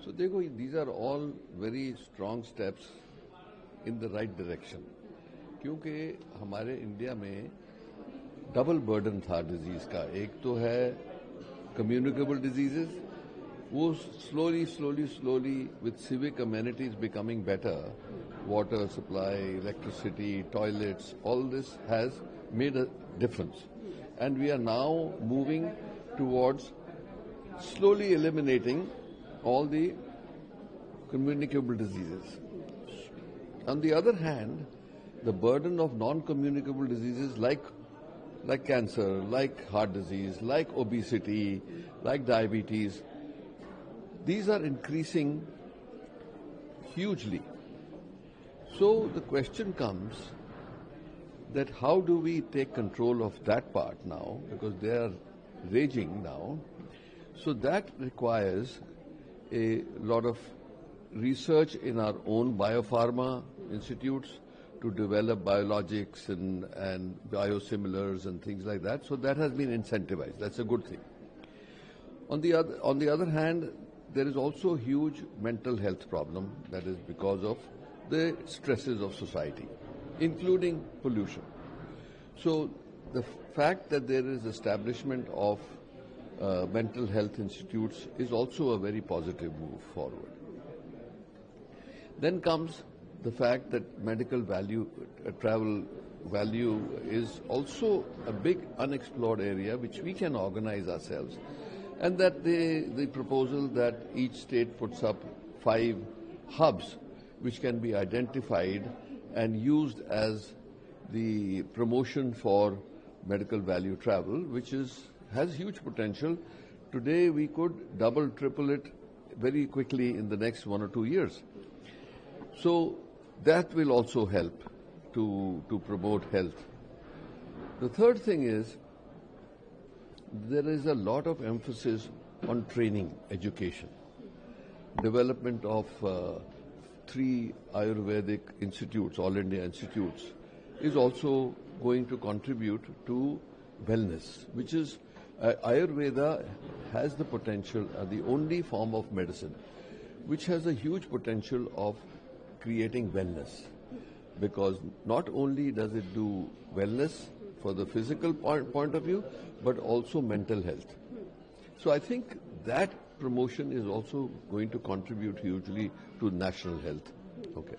So देखो, these are all very strong steps in the right direction. क्योंकि हमारे India में डबल बर्डन था डिजीज का. एक तो है कम्युनिकेबल डिजीजेस, वो slowly with civic amenities becoming better, water supply, electricity, toilets, all this has made a difference. And we are now moving towards slowly eliminating all the communicable diseases. On the other hand, the burden of non-communicable diseases like cancer, like heart disease, like obesity, like diabetes, these are increasing hugely. So the question comes that how do we take control of that part now, because they are raging now. So that requires a lot of research in our own biopharma institutes to develop biologics and biosimilars and things like that. So that has been incentivized. That's a good thing. On the other hand, there is also a huge mental health problem that is because of the stresses of society, including pollution. So the fact that there is establishment of mental health institutes is also a very positive move forward. Then comes the fact that medical value, travel value is also a big unexplored area which we can organize ourselves, and that the proposal that each state puts up 5 hubs which can be identified and used as the promotion for medical value travel, which has huge potential. Today we could double, triple it very quickly in the next 1 or 2 years. So that will also help to promote health. The third thing is there is a lot of emphasis on training, education. Development of 3 Ayurvedic institutes, All India institutes, is also going to contribute to wellness, which is Ayurveda has the potential, the only form of medicine, which has a huge potential of creating wellness, because not only does it do wellness for the physical point of view, but also mental health. So I think that promotion is also going to contribute hugely to national health. Okay.